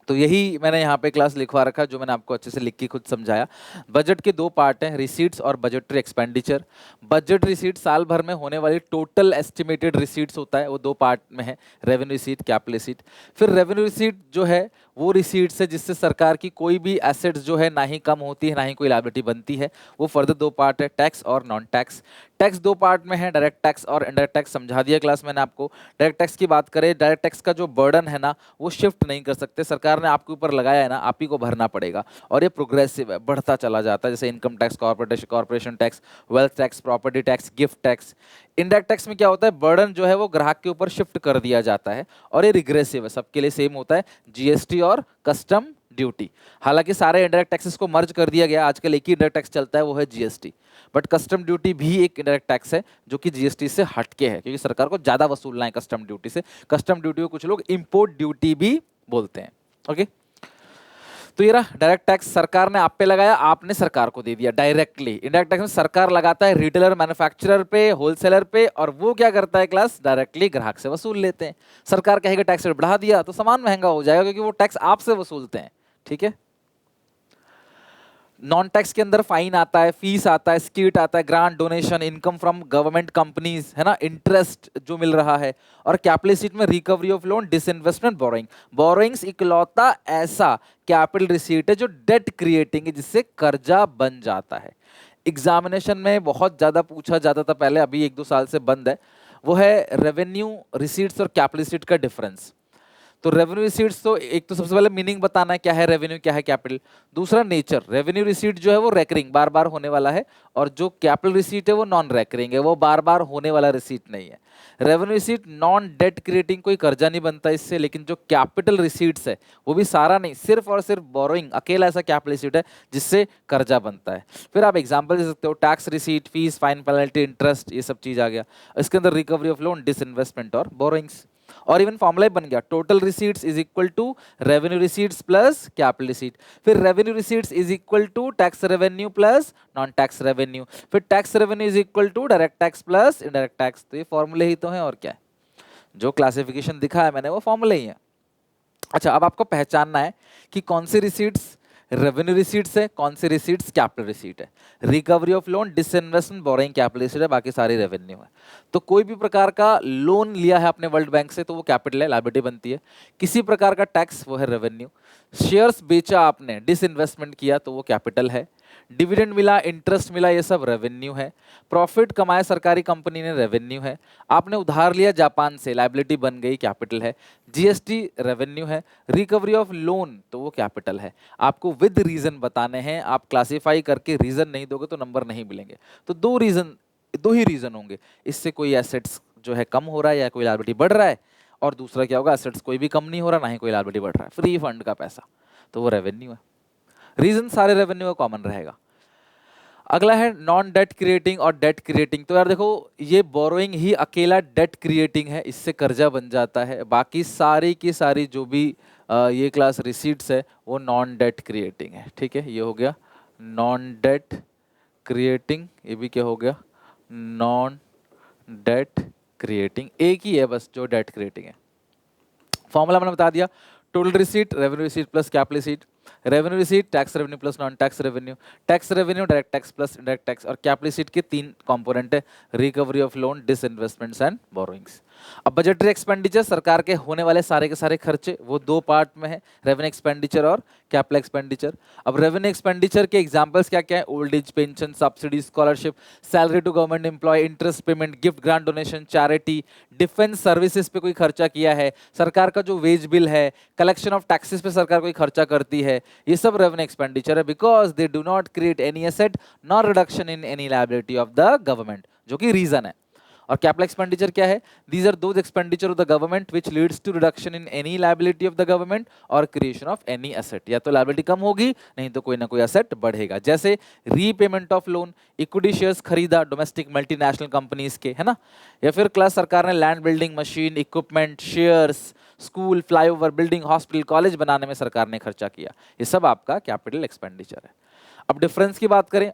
तो यही मैंने यहाँ पे क्लास लिखवा रखा, जो मैंने आपको अच्छे से लिख के खुद समझाया। बजट के दो पार्ट हैं, रिसीट्स और बजटरी एक्सपेंडिचर। बजट रिसीट साल भर में होने वाली टोटल एस्टिमेटेड रिसीट्स होता है, वो दो पार्ट में है, रेवेन्यू रिसीट, कैपिटल रिसीट। फिर रेवेन्यू रिसीट जो है वो रिसीट्स है जिससे सरकार की कोई भी एसेट्स जो है ना ही कम होती है ना ही कोई लायबिलिटी बनती है। वो फर्दर दो पार्ट है, टैक्स और नॉन टैक्स। टैक्स दो पार्ट में है, डायरेक्ट टैक्स और इनडायरेक्ट टैक्स, समझा दिया क्लास मैंने आपको। डायरेक्ट टैक्स की बात करें, डायरेक्ट टैक्स का जो बर्डन है ना वो शिफ्ट नहीं कर सकते, सरकार ने आपके ऊपर लगाया है ना, आप ही को भरना पड़ेगा। और ये प्रोग्रेसिव है, बढ़ता चला जाता है, जैसे income tax, corporation tax, wealth tax, property tax, gift tax. Indirect tax में क्या होता है, बर्डन जो है वो ग्राहक के ऊपर शिफ्ट कर दिया जाता है और ये रिग्रेसिव है, सबके लिए सेम होता है, जीएसटी और कस्टम ड्यूटी। हालांकि सारे इनडायरेक्ट टैक्सेस को मर्ज कर दिया गया, आजकल एक ही इनडायरेक्ट टैक्स चलता है, वो है जीएसटी। बट कस्टम ड्यूटी भी एक इनडायरेक्ट टैक्स है जो कि जीएसटी से हटके है, क्योंकि सरकार को ज्यादा वसूलना है कस्टम ड्यूटी से। कस्टम ड्यूटी को कुछ लोग इंपोर्ट ड्यूटी भी बोलते हैं। ओके, तो ये रहा डायरेक्ट टैक्स, सरकार ने आप पे लगाया, आपने सरकार को दे दिया डायरेक्टली। इनडायरेक्ट टैक्स में सरकार लगाता है रिटेलर, मैन्युफैक्चरर पे, होलसेलर पे, और वो क्या करता है क्लास, डायरेक्टली ग्राहक से वसूल लेते हैं। सरकार कहेगा टैक्स रेट बढ़ा दिया तो सामान महंगा हो जाएगा, क्योंकि वो टैक्स आपसे वसूलते हैं। ठीक है, नॉन टैक्स के अंदर फाइन आता है, फीस आता है, स्कीट आता है, grant, donation, income from government companies, है ना, इंटरेस्ट जो मिल रहा है। और कैपिटल रिसीट में recovery of loan, disinvestment, borrowing. Borrowings इकलौता ऐसा कैपिटल रिसीट है जो डेट क्रिएटिंग है, जिससे कर्जा बन जाता है। एग्जामिनेशन में बहुत ज्यादा पूछा जाता था पहले, अभी एक दो साल से बंद है, वो है रेवेन्यू रिसीट्स और कैपिटल रिसीट का डिफरेंस। तो रेवेन्यू रिसीट्स, तो एक तो सबसे पहले मीनिंग बताना है क्या है रेवेन्यू, क्या है कैपिटल। दूसरा नेचर, रेवेन्यू रिसीट जो है वो रेकरिंग, बार बार होने वाला है, और जो कैपिटल रिसीट है वो नॉन रेकरिंग है, वो बार बार होने वाला रिसीट नहीं है। Revenue receipt non debt creating, कोई कर्जा नहीं बनता इससे, लेकिन जो कैपिटल रिसीट्स है वो भी सारा नहीं, सिर्फ और सिर्फ बोरोइंग, अकेला ऐसा कैपिटल रिसीट है जिससे कर्जा बनता है। फिर आप एग्जांपल दे सकते हो, tax receipt, fees, fine, penalty, interest, ये सब चीज आ गया। इसके अंदर रिकवरी ऑफ लोन, डिसइन्वेस्टमेंट और बोरोइंग्स। और इवन फॉर्मूला बन गया, total receipts is equal to revenue receipts plus capital receipt. फिर revenue receipts is equal to tax revenue plus non tax revenue. फिर tax revenue is equal to direct tax plus indirect tax. तो ये फॉर्मूले ही तो हैं, और क्या है, जो क्लासिफिकेशन दिखा है मैंने वो फॉर्मूले ही है। अच्छा, अब आपको पहचानना है कि कौन सी रिसीट्स रेवेन्यू रिसीट्स है, कौन सी रिसीट्स कैपिटल रिसीट है। Recovery of loan, disinvestment, borrowing capital receipt है, बाकी सारी रेवेन्यू है। तो कोई भी प्रकार का लोन लिया है आपने वर्ल्ड बैंक से तो वो कैपिटल है, लायबिलिटी बनती है। किसी प्रकार का टैक्स, वो है रेवेन्यू। शेयर्स बेचा आपने, डिसइन्वेस्टमेंट किया, तो वो कैपिटल है। डिविडेंड मिला, इंटरेस्ट मिला, ये सब रेवेन्यू है। प्रॉफिट कमाए सरकारी कंपनी ने, रेवेन्यू है। आपने उधार लिया जापान से, लायबिलिटी बन गई, कैपिटल है। जीएसटी रेवेन्यू है। रिकवरी ऑफ लोन, तो वो कैपिटल है। आपको विद रीजन बताने हैं, आप क्लासिफाई करके रीजन नहीं दोगे तो नंबर नहीं मिलेंगे। तो दो ही रीजन होंगे, इससे कोई एसेट्स जो है कम हो रहा है या कोई लायबिलिटी बढ़ रहा है, और दूसरा क्या होगा, एसेट्स कोई भी कम नहीं हो रहा, ना ही कोई लायबिलिटी बढ़ रहा है, फ्री फंड का पैसा, तो वो रेवेन्यू है। रीजन सारे रेवेन्यू का कॉमन रहेगा। अगला है नॉन डेट क्रिएटिंग और डेट क्रिएटिंग। तो यार देखो, ये बोरोइंग ही अकेला डेट क्रिएटिंग है, इससे कर्जा बन जाता है। बाकी सारी की सारी जो भी ये क्लास रिसीट्स है वो नॉन डेट क्रिएटिंग है। ठीक है, ये हो गया नॉन डेट क्रिएटिंग, ये भी क्या हो गया, नॉन डेट क्रिएटिंग। एक ही है बस जो डेट क्रिएटिंग है। फॉर्मूला मैंने बता दिया, total receipt revenue receipt plus capital receipt, revenue receipt tax revenue plus non tax revenue, tax revenue direct tax plus indirect tax, और कैपिटल रिसीट के तीन कंपोनेंट है, recovery of loan, disinvestments and borrowings. अब budgetary expenditure, सरकार के होने वाले सारे के सारे खर्चे, वो दो पार्ट में है, रेवेन्यू एक्सपेंडिचर और कैपिटल एक्सपेंडिचर। अब रेवेन्यू एक्सपेंडिचर के एग्जांपल्स क्या क्या है, old age pension, subsidy, scholarship, salary to government employ, interest payment, gift, grant, donation, charity, defence services पे कोई खर्चा किया है, सरकार का जो वेज बिल है, कलेक्शन ऑफ टैक्सेस पे सरकार कोई खर्चा करती है, ये सब रेवेन्यू एक्सपेंडिचर है, because they do not create any asset nor reduction in any liability of the government, जो कि रीजन है। और कैपिटल एक्सपेंडिचर क्या है, these are those expenditure of the government which leads to reduction in any liability of the government और creation of any asset. या तो liability कम होगी, नहीं तो कोई ना कोई एसेट बढ़ेगा, जैसे repayment of loan, equity shares खरीदा डोमेस्टिक मल्टीनेशनल कंपनीज के, है ना, या फिर क्लास सरकार ने land, building, machine, equipment, shares, school, flyover, building, hospital, college बनाने में सरकार ने खर्चा किया, ये सब आपका कैपिटल एक्सपेंडिचर है। अब डिफरेंस की बात करें,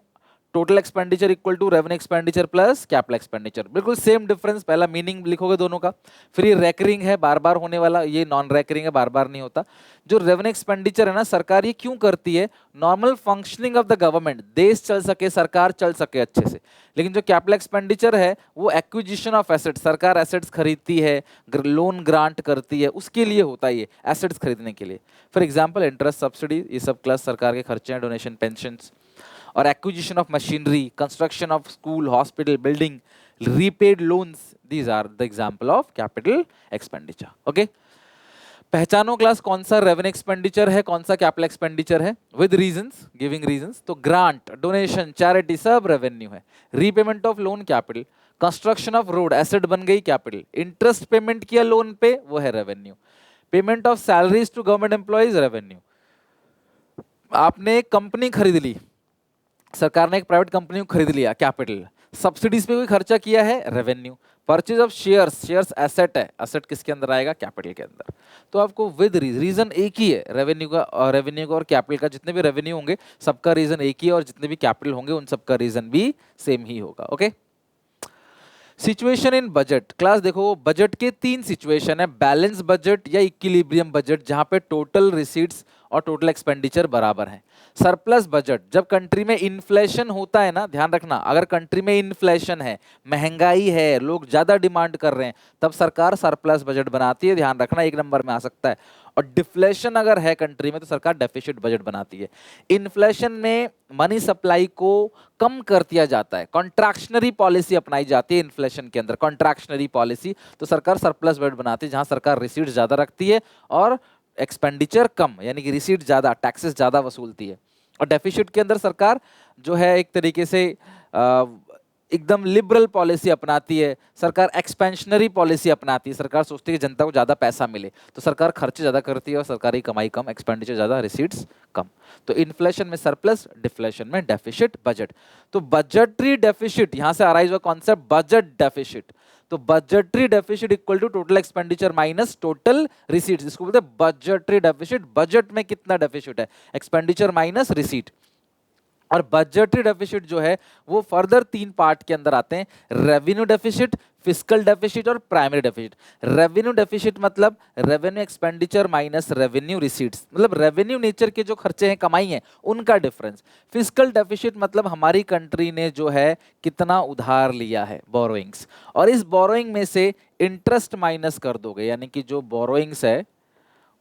total expenditure equal to revenue expenditure plus capital expenditure, बिल्कुल सेम डिफरेंस, पहला मीनिंग लिखोगे दोनों का। फिर ये रेकरिंग है, बार बार होने वाला, ये नॉन रेकरिंग है, बार बार नहीं होता। जो रेवेन्यू एक्सपेंडिचर है ना, सरकार ये क्यों करती है, normal functioning of the government, देश चल सके, सरकार चल सके अच्छे से। लेकिन जो कैपिटल एक्सपेंडिचर है वो एक्विजिशन ऑफ एसेट्स, सरकार एसेट्स खरीदती है, लोन ग्रांट करती है, उसके लिए होता है ये, एसेट्स खरीदने के लिए। फॉर एग्जाम्पल इंटरेस्ट सब्सिडी, ये सब क्लास सरकार के खर्चे हैं, डोनेशन, पेंशन, और acquisition of machinery, construction of school, hospital, building, repaid loans, these are the example of capital expenditure. Okay, पहचानो क्लास कौन सा रेवेन्यू एक्सपेंडिचर है, कौन सा कैपिटल एक्सपेंडिचर है, विद रीजंस, गिविंग रीजंस। तो ग्रांट, डोनेशन, चैरिटी सब रेवेन्यू है, repayment of loan capital, construction of road asset बन गई कैपिटल, इंटरेस्ट पेमेंट किया लोन पे वो है revenue, payment of salaries to government employees revenue, आपने एक कंपनी खरीद ली, सरकार ने एक प्राइवेट कंपनी को खरीद लिया कैपिटल, सब्सिडीज पे कोई खर्चा किया है revenue, purchase of shares, shares asset है, एसेट किसके अंदर आएगा, कैपिटल के अंदर। तो आपको विद रीजन एक ही है रेवेन्यू का, और कैपिटल का, जितने भी रेवेन्यू होंगे सबका रीजन एक ही है, और जितने भी कैपिटल होंगे उन सबका रीजन भी सेम ही होगा। Okay, situation in budget class, देखो बजट के तीन सिचुएशन है, बैलेंस बजट या इक्विलिब्रियम बजट, जहां पे टोटल रिसीट्स और टोटल एक्सपेंडिचर बराबर है। सरप्लस बजट, जब कंट्री में इन्फ्लेशन होता है ना, ध्यान रखना, अगर कंट्री में इन्फ्लेशन है, महंगाई है, लोग ज्यादा डिमांड कर रहे हैं, तब सरकार सरप्लस बजट बनाती है, ध्यान रखना, एक नंबर में आ सकता है। और डिफ्लेशन अगर है कंट्री में तो सरकार डेफिसिट बजट बनाती है। इन्फ्लेशन में मनी सप्लाई को कम कर दिया जाता है, कॉन्ट्रैक्शनरी पॉलिसी अपनाई जाती है इन्फ्लेशन के अंदर, कॉन्ट्रैक्शनरी पॉलिसी, तो सरकार सरप्लस बजट बनाती है, जहां सरकार रिसीट ज्यादा रखती है और एक्सपेंडिचर कम, यानी कि रिसीट ज्यादा, टैक्सेस ज्यादा वसूलती है। और डेफिसिट के अंदर सरकार जो है एक तरीके से एकदम लिबरल पॉलिसी अपनाती है, सरकार एक्सपेंशनरी पॉलिसी अपनाती है, सरकार सोचती है कि जनता को ज्यादा पैसा मिले, तो सरकार खर्चे ज्यादा करती है और सरकारी कमाई कम, एक्सपेंडिचर ज्यादा, रिसीट्स कम। तो इन्फ्लेशन में सरप्लस, डिफ्लेशन में डेफिसिट बजट। तो बजटरी डेफिसिट, यहां से अराइज हुआ कॉन्सेप्ट बजट डेफिसिट। तो budgetary deficit equal to total expenditure minus total receipts, इसको बोलते हैं बजटरी डेफिसिट। बजट में कितना डेफिसिट है, एक्सपेंडिचर माइनस रिसीट। और बजटरी डेफिसिट जो है वो फर्दर तीन पार्ट के अंदर आते हैं, रेवेन्यू डेफिसिट, फिस्कल डेफिसिट और प्राइमरी डेफिसिट। रेवेन्यू डेफिसिट मतलब revenue expenditure minus revenue receipts, मतलब रेवेन्यू नेचर के जो खर्चे हैं, कमाई है, उनका डिफरेंस। फिस्कल डेफिसिट मतलब हमारी कंट्री ने जो है कितना उधार लिया है, बोरोइंग्स, और इस बोरोइंग में से इंटरेस्ट माइनस कर दोगे, यानी कि जो बोरोइंग्स है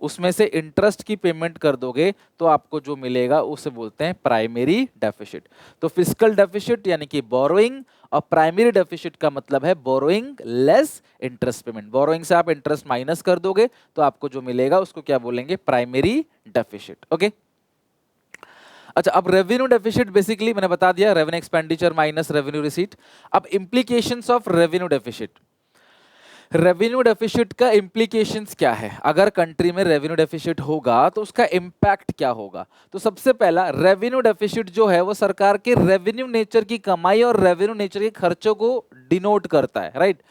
उसमें से इंटरेस्ट की पेमेंट कर दोगे तो आपको जो मिलेगा उसे बोलते हैं प्राइमरी डेफिसिट। तो फिस्कल डेफिसिट यानी कि बोरोइंग, और प्राइमरी डेफिसिट का मतलब है borrowing less interest payment. Borrowing से आप इंटरेस्ट माइनस कर दोगे तो आपको जो मिलेगा उसको क्या बोलेंगे, प्राइमरी डेफिसिट। ओके, अच्छा, अब रेवेन्यू डेफिसिट बेसिकली मैंने बता दिया, revenue expenditure minus revenue receipt. अब implications of revenue deficit, revenue deficit का इंप्लीकेशंस क्या है, अगर कंट्री में रेवेन्यू डेफिसिट होगा तो उसका इंपैक्ट क्या होगा। तो सबसे पहला, रेवेन्यू डेफिसिट जो है वो सरकार के रेवेन्यू नेचर की कमाई और रेवेन्यू नेचर के खर्चों को डिनोट करता है, राइट।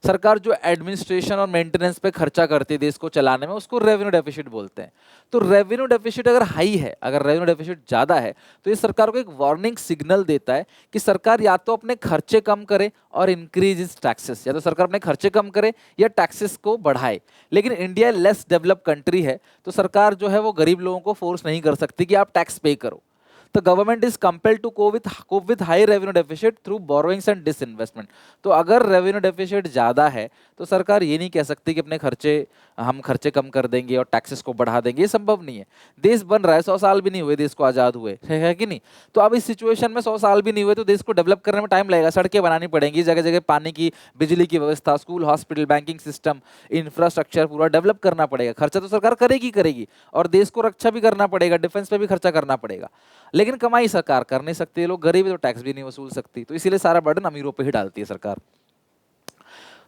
सरकार जो एडमिनिस्ट्रेशन और मेंटेनेंस पे खर्चा करती है देश को चलाने में, उसको रेवेन्यू डेफिसिट बोलते हैं। तो रेवेन्यू डेफिसिट अगर हाई है, अगर रेवेन्यू डेफिसिट ज्यादा है, तो ये सरकार को एक वार्निंग सिग्नल देता है कि सरकार या तो अपने खर्चे कम करे और इंक्रीज इज टैक्सेस, या तो सरकार अपने खर्चे कम करे या टैक्सेस को बढ़ाए। लेकिन इंडिया लेस डेवलप कंट्री है, तो सरकार जो है वो गरीब लोगों को फोर्स नहीं कर सकती कि आप टैक्स पे करो। तो government is compelled to cope with high revenue deficit through borrowings and disinvestment. तो अगर रेवेन्यू डेफिसिट ज्यादा है तो सरकार ये नहीं कह सकती कि अपने हम खर्चे कम कर देंगे और टैक्सेस को बढ़ा देंगे, ये संभव नहीं है। देश बन रहा है, 100 साल भी नहीं हुए देश को आजाद हुए, है कि नहीं। तो अब इस सिचुएशन में 100 साल भी नहीं हुए तो देश को डेवलप करने में टाइम लगेगा, सड़कें बनानी पड़ेंगी, जगह जगह पानी की, बिजली की व्यवस्था, school, hospital, banking system, infrastructure पूरा डेवलप करना पड़ेगा। खर्चा तो सरकार करेगी, और देश को रक्षा भी करना पड़ेगा, डिफेंस पे भी खर्चा करना पड़ेगा। लेकिन कमाई सरकार कर नहीं सकती है, लोग गरीब है तो टैक्स भी नहीं वसूल सकती, तो इसीलिए सारा बर्डन अमीरों पे ही डालती है सरकार।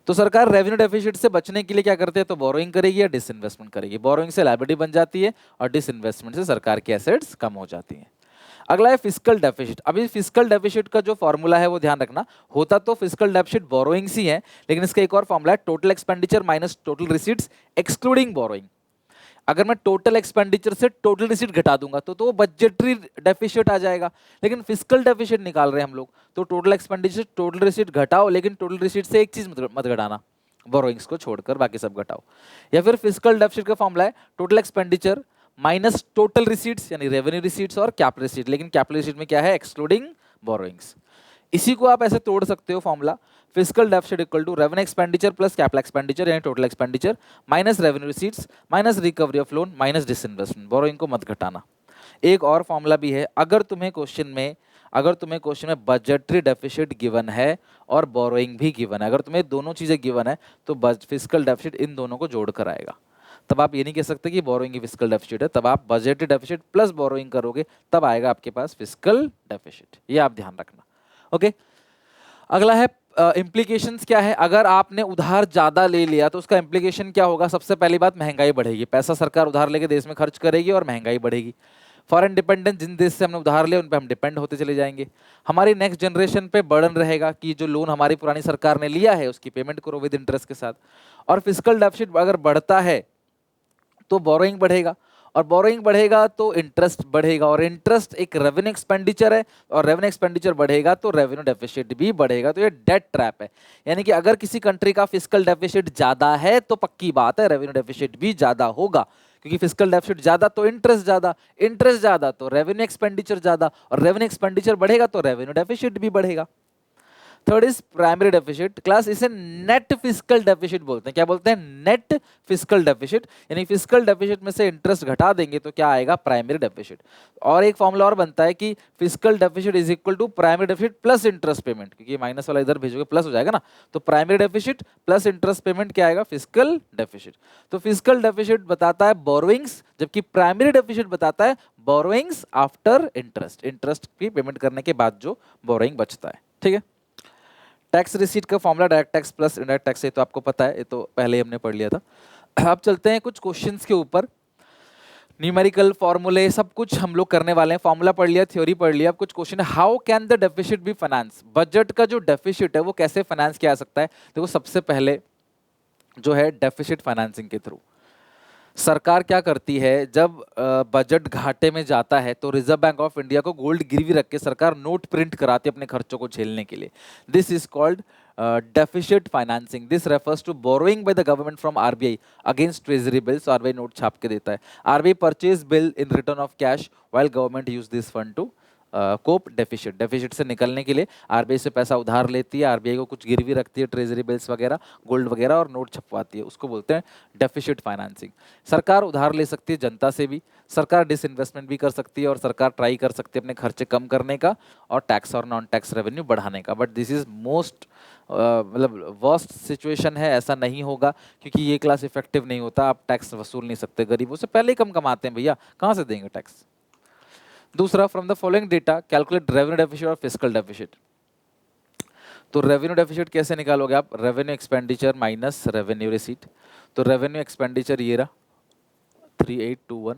तो सरकार रेवेन्यू डेफिसिट से बचने के लिए क्या करते हैं, तो बोरोइंग करेगी या डिसइन्वेस्टमेंट करेगी। बोरोइंग से लायबिलिटी बन जाती है और डिसइन्वेस्टमेंट से सरकार की एसेट्स कम हो जाती हैं। अगला है फिस्कल डेफिसिट। अभी फिस्कल डेफिसिट का जो फॉर्मूला है वो ध्यान रखना, होता तो फिस्कल डेफिसिट बोरोइंग्स ही है, लेकिन इसका एक और फॉर्मूला है, total expenditure minus total receipts excluding borrowing. अगर मैं टोटल एक्सपेंडिचर से टोटल रिसीट घटा दूंगा तो वो बजटरी डेफिसिट आ जाएगा। लेकिन फिस्कल डेफिसिट निकाल रहे हैं हम लोग, तो टोटल एक्सपेंडिचर टोटल रिसीट घटाओ, लेकिन टोटल रिसीट से एक चीज मत घटाना, बोरोइंग्स को छोड़कर बाकी सब घटाओ। या फिर फिस्कल डेफिसिट का फॉर्मूला है total expenditure minus total receipts यानी रेवेन्यू रिसीट्स और कैपिटल रिसीट, लेकिन कैपिटल रिसीट में क्या है, एक्सक्लूडिंग बोरोइंग्स। इसी को आप ऐसे तोड़ सकते हो formula, fiscal deficit equal to revenue expenditure plus capital expenditure यानी total expenditure minus revenue receipts minus recovery of loan minus disinvestment, borrowing को मत घटाना। एक और फॉर्मूला भी है, अगर तुम्हें क्वेश्चन में बजटरी डेफिसिट गिवन है और बोरोइंग भी गिवन है, अगर तुम्हें दोनों चीजें गिवन है तो फिस्कल डेफिसिट इन दोनों को जोड़कर आएगा। तब आप ये नहीं कह सकते कि बोरोइंग ही फिस्कल डेफिसिट है, तब आप बजटरी डेफिसिट प्लस बोरोइंग करोगे, तब आएगा आपके पास फिस्कल डेफिसिट। ये आप ध्यान रखना। ओके, अगला है इम्प्लीकेशंस क्या है। अगर आपने उधार ज्यादा ले लिया तो उसका इम्प्लीकेशन क्या होगा। सबसे पहली बात, महंगाई बढ़ेगी, पैसा सरकार उधार लेके देश में खर्च करेगी और महंगाई बढ़ेगी। फॉरेन डिपेंडेंस, जिन देश से हमने उधार लिया उन पे हम डिपेंड होते चले जाएंगे। हमारी नेक्स्ट जनरेशन पे बर्डन रहेगा कि जो लोन हमारी पुरानी सरकार ने लिया है उसकी पेमेंट करो विद इंटरेस्ट के साथ। और फिस्कल डेफिसिट अगर बढ़ता है तो बोरोइंग बढ़ेगा, और बोरोइंग बढ़ेगा तो इंटरेस्ट बढ़ेगा, और इंटरेस्ट एक रेवेन्यू एक्सपेंडिचर है, और रेवेन्यू एक्सपेंडिचर बढ़ेगा तो रेवेन्यू डेफिसिट भी बढ़ेगा। तो ये डेट ट्रैप है, यानी कि अगर किसी कंट्री का फिस्कल डेफिसिट ज्यादा है तो पक्की बात है रेवेन्यू डेफिसिट भी ज्यादा होगा, क्योंकि फिस्कल डेफिसिट ज्यादा तो इंटरेस्ट ज्यादा, इंटरेस्ट ज्यादा तो रेवेन्यू एक्सपेंडिचर ज्यादा, और रेवेन्यू एक्सपेंडिचर बढ़ेगा तो रेवेन्यू डेफिसिट भी बढ़ेगा। Third is primary deficit. Class इसे नेट फिस्कल डेफिसिट बोलते हैं। क्या बोलते हैं, नेट फिस्कल डेफिसिट, यानी फिस्कल डेफिसिट में से इंटरेस्ट घटा देंगे तो क्या आएगा, प्राइमरी डेफिसिट। और एक फॉर्मूला और बनता है कि fiscal deficit is equal to primary deficit plus interest payment, क्योंकि माइनस वाला इधर भेजोगे प्लस हो जाएगा ना, तो primary deficit plus interest payment क्या आएगा, फिस्कल डेफिसिट। तो फिस्कल डेफिसिट बताता है बोरोइंग्स, जबकि प्राइमरी डेफिसिट बताता है बोरोइंग्स आफ्टर इंटरेस्ट, इंटरेस्ट की पेमेंट करने के बाद जो बोरोइंग बचता है। ठीक है, टैक्स रिसीट का formula direct tax plus indirect tax, ये तो आपको पता है, ये तो पहले ही हमने पढ़ लिया था। अब चलते हैं कुछ क्वेश्चंस के ऊपर, न्यूमेरिकल फॉर्मूले सब कुछ हम लोग करने वाले हैं। फॉर्मूला पढ़ लिया, थ्योरी पढ़ लिया, अब कुछ क्वेश्चन है। How can the deficit be finance, budget का जो डेफिसिट है वो कैसे फाइनेंस किया जा सकता है। देखो सबसे पहले जो है डेफिसिट फाइनेंसिंग के थ्रू। सरकार क्या करती है, जब बजट घाटे में जाता है तो रिजर्व बैंक ऑफ इंडिया को गोल्ड गिरवी रख के सरकार नोट प्रिंट कराती है अपने खर्चों को झेलने के लिए। This is called deficit financing. This refers to borrowing by the government from RBI against treasury bills. RBI note छाप के देता है, RBI purchase bill in return of cash while government use this fund to cope deficit. Deficit से निकलने के लिए RBI से पैसा उधार लेती है, आरबीआई को कुछ गिरवी रखती है, ट्रेजरी बिल्स वगैरह, गोल्ड वगैरह, और नोट छपवाती है, उसको बोलते हैं डेफिसिट फाइनेंसिंग। सरकार उधार ले सकती है जनता से भी, सरकार डिसइन्वेस्टमेंट भी कर सकती है, और सरकार ट्राई कर सकती है अपने खर्चे कम करने का और टैक्स और नॉन टैक्स रेवेन्यू बढ़ाने का। बट दिस इज मोस्ट मतलब वर्स्ट सिचुएशन है, ऐसा नहीं होगा क्योंकि ये क्लास इफेक्टिव नहीं होता, आप टैक्स वसूल नहीं सकते, गरीबों से पहले ही कम कमाते हैं भैया, कहाँ से देंगे टैक्स। दूसरा, from the following data calculate revenue deficit और फिस्कल डेफिसिट। तो रेवेन्यू डेफिसिट कैसे निकालोगे आप, revenue expenditure minus revenue receipt. तो रेवेन्यू एक्सपेंडिचर ये रहा 3821,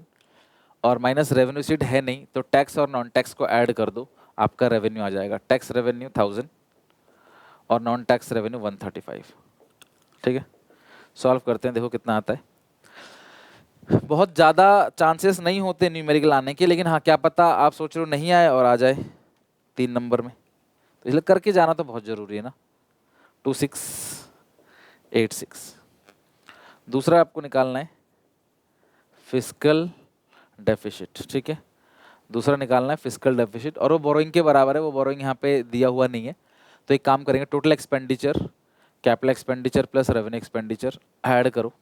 और माइनस रेवेन्यू रिसीट है नहीं, तो टैक्स और नॉन टैक्स को ऐड कर दो, आपका रेवेन्यू आ जाएगा। टैक्स रेवेन्यू 1000 और नॉन टैक्स रेवेन्यू 135। ठीक है, सॉल्व करते हैं, देखो कितना आता है। बहुत ज़्यादा चांसेस नहीं होते न्यूमेरिकल आने के, लेकिन हाँ क्या पता आप सोच रहे हो नहीं आए और आ जाए 3 नंबर में, तो इसलिए करके जाना तो बहुत ज़रूरी है ना। 2686। दूसरा आपको निकालना है फिस्कल डेफिसिट। ठीक है, दूसरा निकालना है फिस्कल डेफिसिट, और वो बोरोइंग के बराबर है, वो बोरोइंग यहाँ पे दिया हुआ नहीं है। तो एक काम करेंगे, total expenditure capital expenditure plus revenue expenditure add करो,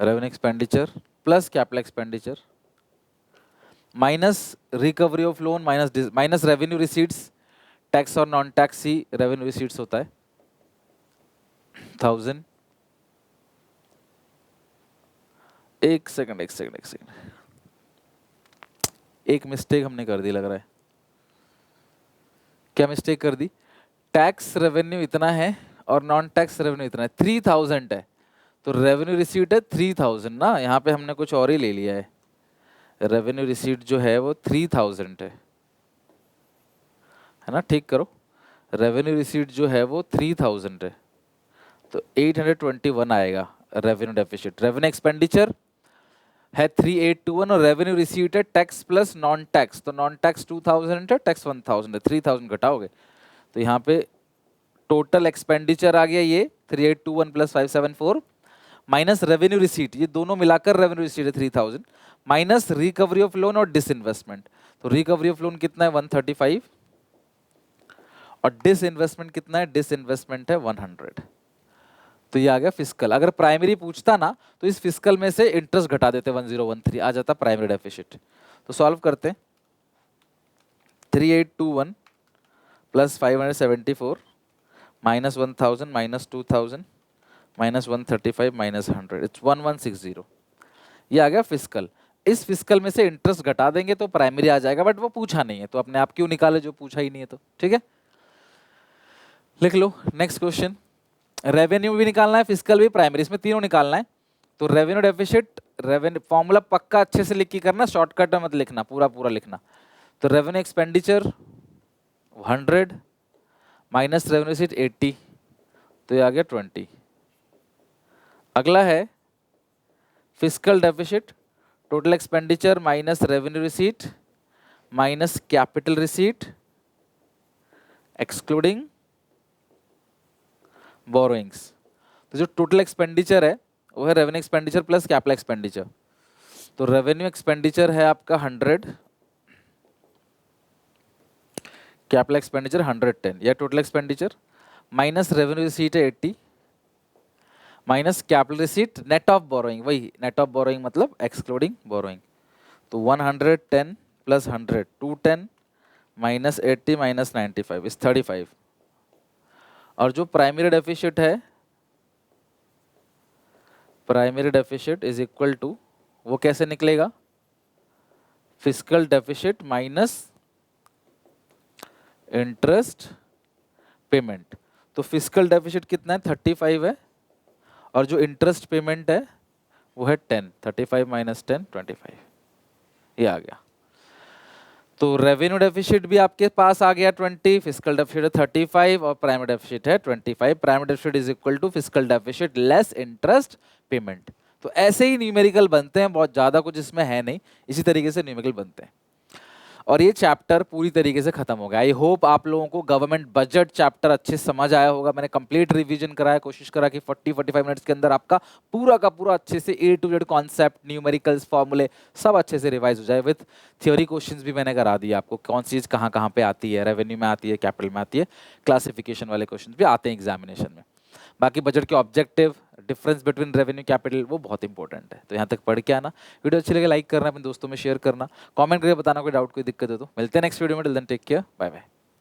revenue expenditure plus capital expenditure minus recovery of loan minus revenue receipts, tax और नॉन टैक्स ही रेवेन्यू रिसीट्स होता है 1000। एक सेकंड, एक मिस्टेक हमने कर दी लग रहा है। क्या मिस्टेक कर दी, टैक्स रेवेन्यू इतना है और नॉन टैक्स रेवेन्यू इतना है, 3000 है, तो रेवेन्यू रिसीट है 3000 ना, यहाँ पे हमने कुछ और ही ले लिया है। रेवेन्यू रिसीट जो है वो 3000 है ना, ठीक करो, रेवेन्यू रिसीट जो है वो 3000 है, तो 821 आएगा। Revenue deficit. रेवेन्यू एक्सपेंडिचर है 3821 और रेवेन्यू रिसीव्ड है टैक्स प्लस नॉन टैक्स, तो नॉन टैक्स 2000 है, टैक्स 1000 है, 3000 घटाओगे तो यहाँ पे टोटल एक्सपेंडिचर आ गया ये 3821 प्लस 574 माइनस रेवेन्यू रिसीट, ये दोनों मिलाकर रेवेन्यू रिसीट है 3000 माइनस रिकवरी ऑफ लोन और डिसइन्वेस्टमेंट। तो रिकवरी ऑफ लोन कितना है 135 और डिसइन्वेस्टमेंट कितना है, डिसइन्वेस्टमेंट है 100। तो ये आ गया फिस्कल। अगर प्राइमरी पूछता ना तो इस फिस्कल में से इंटरेस्ट घटा देते 1013, आ जाता प्राइमरी डेफिसिट। तो सॉल्व करते हैं 3821 plus 574 minus 1000 minus 2000 minus 135 minus 100, it's 1160। ये आ गया फिस्कल। इस फिस्कल में से इंटरेस्ट घटा देंगे तो प्राइमरी आ जाएगा, बट वो पूछा नहीं है तो अपने आप क्यों निकाले जो पूछा ही नहीं है। तो ठीक है, लिख लो। नेक्स्ट क्वेश्चन, रेवेन्यू भी निकालना है, फिस्कल भी, प्राइमरी, इसमें तीनों निकालना है। तो रेवेन्यू डेफिसिट, रेवेन्यू फॉर्मूला पक्का अच्छे से लिख के करना, शॉर्टकट में मत लिखना, पूरा पूरा लिखना। तो revenue expenditure 100 minus revenue receipt 80, तो ये आ गया 20। अगला है fiscal deficit, total expenditure minus revenue receipt minus capital receipt excluding borrowings. तो जो टोटल एक्सपेंडिचर है वो है revenue expenditure plus capital expenditure. तो रेवेन्यू एक्सपेंडिचर है आपका 100, कैपिटल एक्सपेंडिचर 110, या total expenditure minus revenue receipt है 80 minus capital receipt net of borrowing, वही नेट ऑफ बोरोइंग मतलब एक्सक्लूडिंग बोरोइंग। तो 110 प्लस 100 210 माइनस 80 माइनस 95 इज 35। और जो प्राइमरी डेफिसिट है, primary deficit is equal to, वो कैसे निकलेगा, fiscal deficit minus interest payment. तो फिस्कल डेफिसिट कितना है 35 है और जो इंटरेस्ट पेमेंट है वो है 10, 35 माइनस 10 25, ये आ गया। तो रेवेन्यू डेफिसिट भी आपके पास आ गया 20, फिस्कल डेफिसिट है 35 और प्राइमरी डेफिसिट है 25। Primary deficit is equal to fiscal deficit less interest payment. तो ऐसे ही न्यूमेरिकल बनते हैं, बहुत ज़्यादा कुछ इसमें है नहीं, इसी तरीके से न्यूमेरिकल बनते हैं। और ये चैप्टर पूरी तरीके से खत्म हो गया। आई होप आप लोगों को गवर्नमेंट बजट चैप्टर अच्छे से समझ आया होगा। मैंने कंप्लीट रिवीजन कराया, कोशिश करा कि 40-45 मिनट्स के अंदर आपका पूरा का पूरा अच्छे से A to Z concept, numericals, फॉर्मूले सब अच्छे से रिवाइज हो जाए। विथ थ्योरी क्वेश्चंस भी मैंने करा दिए आपको, कौन सी चीज़ कहाँ कहाँ पे आती है, रेवेन्यू में आती है, कैपिटल में आती है, क्लासिफिकेशन वाले क्वेश्चन भी आते हैं एग्जामिनेशन में। बाकी बजट के objective, difference between revenue capital, वो बहुत इंपॉर्टेंट है। तो यहाँ तक पढ़ के आना। वीडियो अच्छी लगे लाइक करना, अपने दोस्तों में शेयर करना, कमेंट करके बताना कोई डाउट कोई दिक्कत है तो। मिलते हैं नेक्स्ट वीडियो में, till then take care, bye bye.